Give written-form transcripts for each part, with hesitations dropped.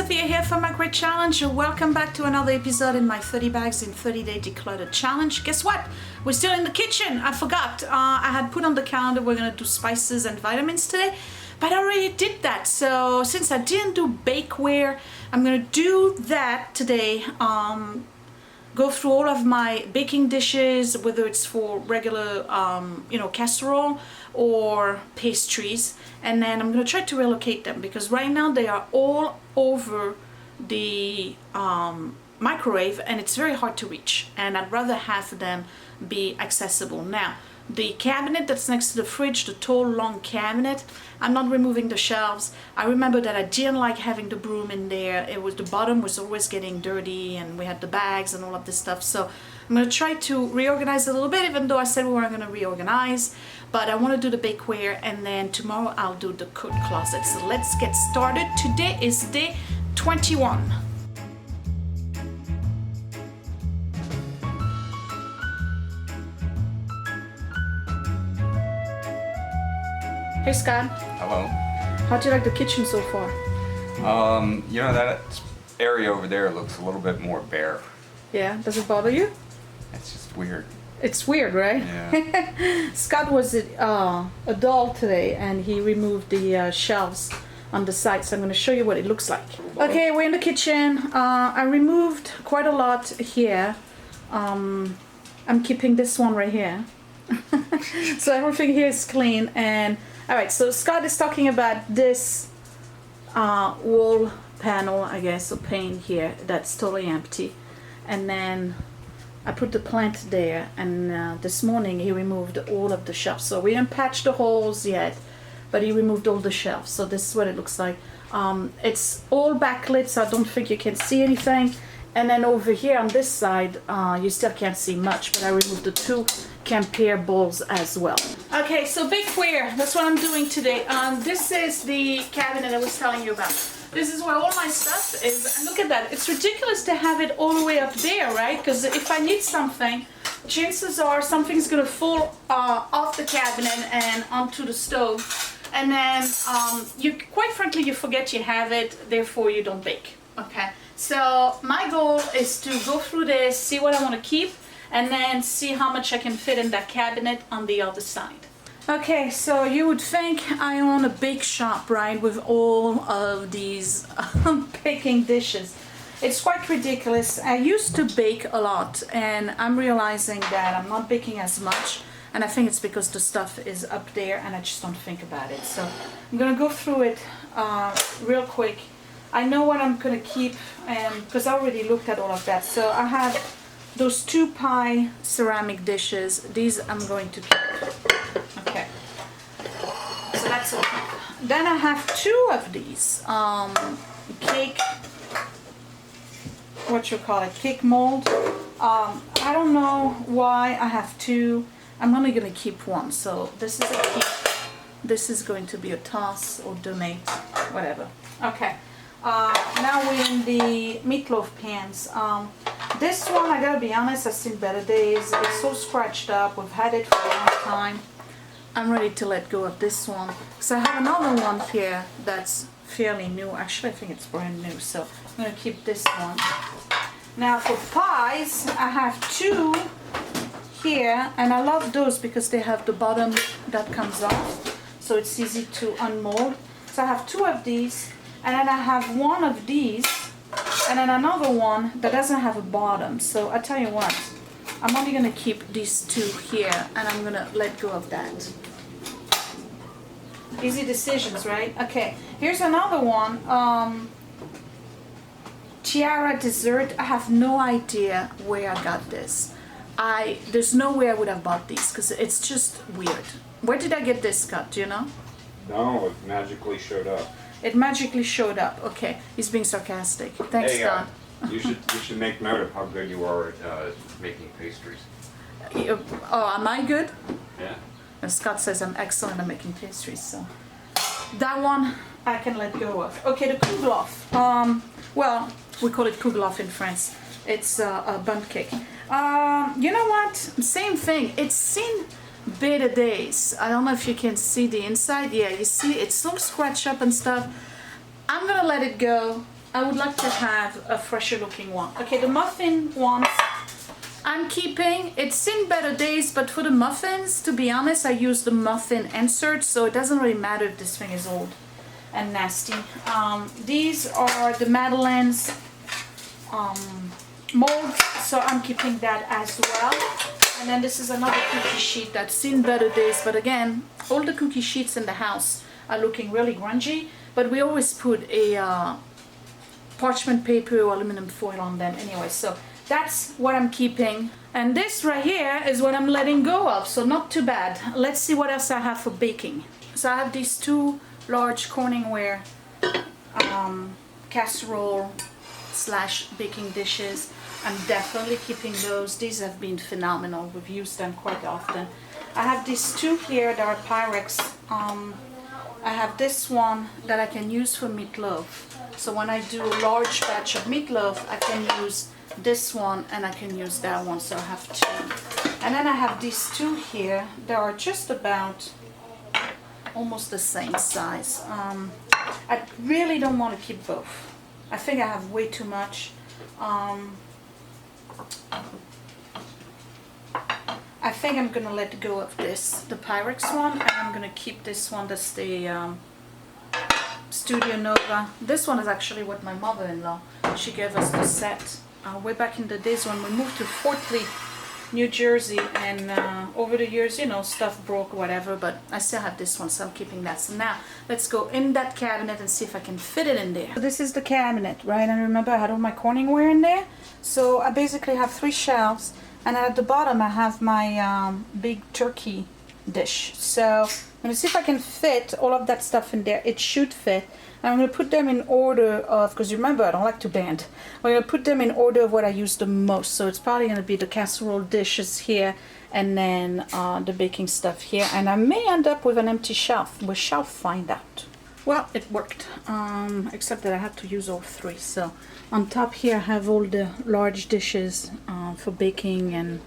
Sophia here for my great challenge. Welcome back to another episode in my 30 bags in 30-day declutter challenge. Guess what? We're still in the kitchen. I forgot. I had put on the calendar we're gonna do spices and vitamins today, but I already did that. So since I didn't do bakeware, I'm gonna do that today. Go through all of my baking dishes, whether it's for regular casserole or pastries, and then I'm gonna try to relocate them because right now they are all over the microwave and it's very hard to reach, and I'd rather have them be accessible. Now the cabinet that's next to the fridge, the tall long cabinet, I'm not removing the shelves. I remember that I didn't like having the broom in there. It was, the bottom was always getting dirty and we had the bags and all of this stuff. So I'm gonna try to reorganize a little bit, even though I said we weren't gonna reorganize, but I wanna do the bakeware and then tomorrow I'll do the coat closet. So let's get started. Today is day 21. Hey Scott. Hello. How'd you like the kitchen so far? That area over there looks a little bit more bare. Yeah, does it bother you? It's just weird. It's weird, right? Yeah. Scott was a doll today and he removed the shelves on the side, so I'm going to show you what it looks like. Okay, we're in the kitchen. I removed quite a lot here. I'm keeping this one right here. So everything here is clean. And alright, so Scott is talking about this wall panel, I guess, or pane here that's totally empty. And then I put the plant there, and this morning he removed all of the shelves. So we didn't patch the holes yet, but he removed all the shelves. So this is what it looks like. It's all backlit, so I don't think you can see anything. And then over here on this side, you still can't see much, but I removed the two Campere bowls as well. Okay, so bakeware, that's what I'm doing today. This is the cabinet I was telling you about. This is where all my stuff is, and look at that. It's ridiculous to have it all the way up there, right? Because if I need something, chances are something's gonna fall off the cabinet and onto the stove. And then, quite frankly, you forget you have it, therefore you don't bake, okay? So my goal is to go through this, see what I want to keep, and then see how much I can fit in that cabinet on the other side. Okay, so you would think I own a bake shop, right, with all of these baking dishes. It's quite ridiculous. I used to bake a lot, and I'm realizing that I'm not baking as much, and I think it's because the stuff is up there and I just don't think about it. So I'm gonna go through it real quick. I know what I'm gonna keep, and because I already looked at all of that. So I have those 2 pie ceramic dishes. These I'm going to keep. Okay, so that's it. Then I have 2 of these cake, cake mold. I don't know why I have 2. I'm only gonna keep 1. So this is a keep. This is going to be a toss or donate, whatever. Okay. Now we're in the meatloaf pans. This one, I gotta be honest, I've seen better days. It's so scratched up. We've had it for a long time. I'm ready to let go of this one. So I have another one here that's fairly new. Actually, I think it's brand new. So I'm gonna keep this one. Now for pies, I have 2 here, and I love those because they have the bottom that comes off, so it's easy to unmold. So I have 2 of these. And then I have 1 of these, and then another one that doesn't have a bottom. So I tell you what, I'm only gonna keep these 2 here, and I'm gonna let go of that. Easy decisions, right? Okay, here's another one. Tiara dessert. I have no idea where I got this. There's no way I would have bought these because it's just weird. Where did I get this, Scott? Do you know? No, it magically showed up. It magically showed up. Okay, he's being sarcastic. Thanks, hey, Scott. You should make note of how good you are at making pastries. Oh, am I good? Yeah. And Scott says I'm excellent at making pastries, so that one I can let go of. Okay, the kouglof. Well, we call it kouglof in France. It's a bundt cake. You know what? Same thing. It's seen better days. I don't know if you can see the inside. Yeah, you see it's so scratched up and stuff. I'm gonna let it go. I would like to have a fresher looking one. Okay, the muffin ones I'm keeping. It's seen better days, but for the muffins, to be honest, I use the muffin insert, so it doesn't really matter if this thing is old and nasty. These are the Madeline's molds, so I'm keeping that as well. And then this is another cookie sheet that's seen better days, but again, all the cookie sheets in the house are looking really grungy, but we always put a parchment paper or aluminum foil on them anyway, so that's what I'm keeping. And this right here is what I'm letting go of, so not too bad. Let's see what else I have for baking. So I have these two large Corningware casserole / baking dishes. I'm definitely keeping those. These have been phenomenal. We've used them quite often. I have these two here that are Pyrex. I have this one that I can use for meatloaf. So when I do a large batch of meatloaf, I can use this one and I can use that one, so I have two. And then I have these two here that are just about almost the same size. I really don't want to keep both. I think I have way too much. I think I'm gonna let go of this, the Pyrex one, and I'm gonna keep this one. That's the Studio Nova. This one is actually what my mother-in-law, she gave us the set way back in the days when we moved to Fort Lee, New Jersey, and over the years, you know, stuff broke, whatever, but I still have this one, so I'm keeping that. So now let's go in that cabinet and see if I can fit it in there. So this is the cabinet, right? And remember I had all my Corningware in there, so I basically have 3 shelves, and at the bottom I have my big turkey dish. So I'm gonna see if I can fit all of that stuff in there. It should fit. And I'm gonna put them in order of, because you remember I don't like to bend. I'm gonna put them in order of what I use the most. So it's probably gonna be the casserole dishes here, and then the baking stuff here. And I may end up with an empty shelf. We shall find out. Well, it worked, except that I had to use all 3. So on top here I have all the large dishes for baking and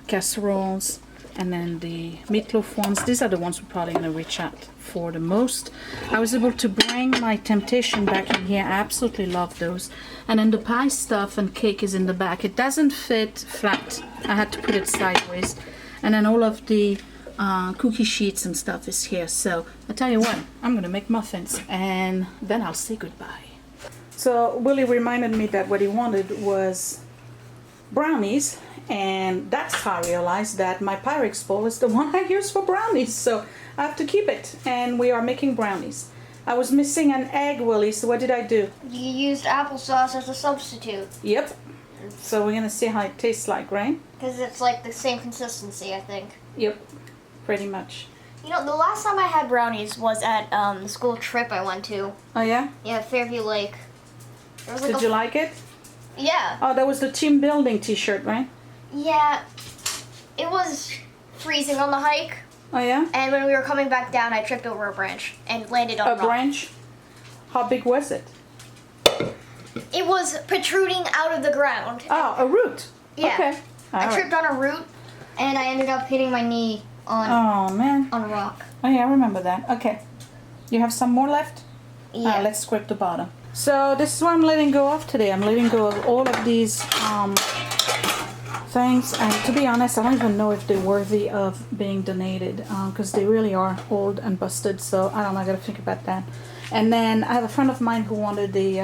casseroles. And then the meatloaf ones, these are the ones we're probably going to reach out for the most. I was able to bring my Temptation back in here. I absolutely love those. And then the pie stuff and cake is in the back. It doesn't fit flat. I had to put it sideways. And then all of the cookie sheets and stuff is here. So I tell you what, I'm going to make muffins and then I'll say goodbye. So Willie reminded me that what he wanted was brownies. And that's how I realized that my Pyrex bowl is the one I use for brownies, so I have to keep it. And we are making brownies. I was missing an egg, Willie, so what did I do? You used applesauce as a substitute. Yep. So we're gonna see how it tastes like, right? Because it's like the same consistency, I think. Yep, pretty much. You know, the last time I had brownies was at the school trip I went to. Oh yeah? Yeah, Fairview Lake. There was like Did you like it? Yeah. Oh, that was the team building t-shirt, right? Yeah. It was freezing on the hike. Oh yeah? And when we were coming back down, I tripped over a branch and landed on A a rock. branch? How big was it? It was protruding out of the ground. Oh, a root. Yeah. Okay. I tripped on a root, and I ended up hitting my knee on Oh man. a rock. Oh yeah, I remember that. Okay. You have some more left? Yeah. Let's scrape the bottom. So this is what I'm letting go of today. I'm letting go of all of these things, and to be honest, I don't even know if they're worthy of being donated because they really are old and busted. So I don't know. I gotta think about that. And then I have a friend of mine who wanted the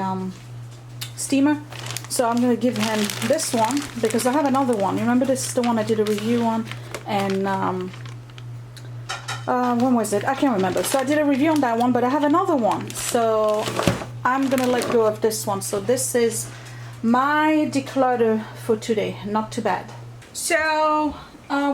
steamer, so I'm gonna give him this one because I have another one. You remember this is the one I did a review on, and when was it? I can't remember. So I did a review on that one, but I have another one. So I'm gonna let go of this one. So this is my declutter for today. Not too bad. So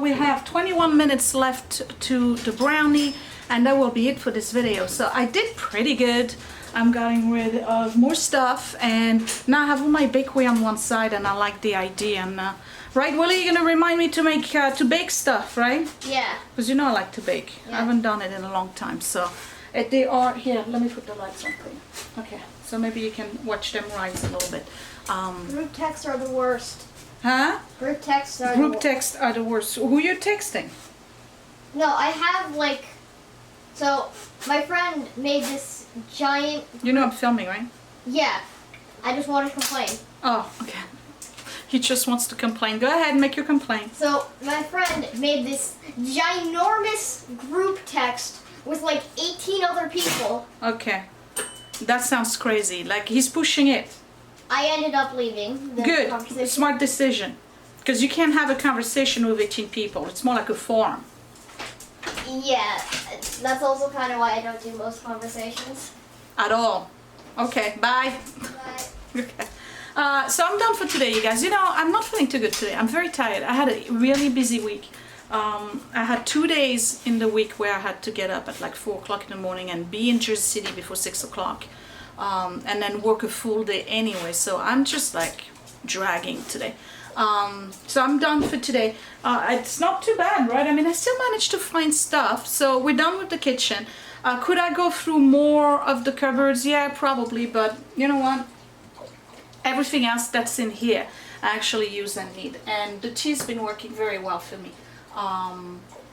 we have 21 minutes left to the brownie, and that will be it for this video. So I did pretty good. I'm getting rid of more stuff, and now I have all my bakery on one side, and I like the idea. And right, Willie, you're gonna remind me to make to bake stuff, right? Yeah. Because you know I like to bake. Yeah. I haven't done it in a long time. So they are here. Let me put the lights on for you. Okay, so maybe you can watch them rise a little bit. Group texts are the worst. Huh? Group texts are Group texts are the worst. Who you texting? No, I have like, so my friend made this giant, You know I'm filming, right? yeah, I just want to complain. Oh, okay. He just wants to complain. Go ahead and make your complaint. So my friend made this ginormous group text with like 18 other people. Okay. That sounds crazy. Like he's pushing it. I ended up leaving the Good. conversation. Smart decision. Because you can't have a conversation with 18 people. It's more like a forum. Yeah, that's also kind of why I don't do most conversations. At all. Okay, bye. But Okay. So I'm done for today, you guys. You know, I'm not feeling too good today. I'm very tired. I had a really busy week. I had 2 days in the week where I had to get up at like 4 o'clock in the morning and be in Jersey City before 6 o'clock. And then work a full day anyway. So I'm just like dragging today. So I'm done for today. It's not too bad, right? I mean, I still managed to find stuff. So we're done with the kitchen. Could I go through more of the cupboards? Yeah, probably. But you know what? Everything else that's in here I actually use and need, and the tea's been working very well for me,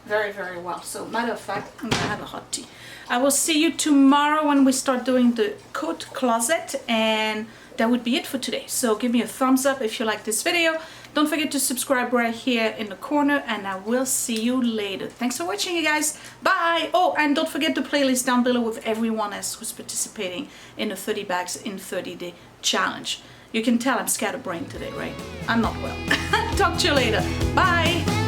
very well. So matter of fact, I'm gonna have a hot tea. I will see you tomorrow when we start doing the coat closet, and that would be it for today. So give me a thumbs up if you like this video. Don't forget to subscribe right here in the corner, and I will see you later. Thanks for watching, you guys. Bye. Oh, and don't forget the playlist down below with everyone else who's participating in the 30 bags in 30-day challenge. You can tell I'm scatterbrained today, right? I'm not well. Talk to you later. Bye.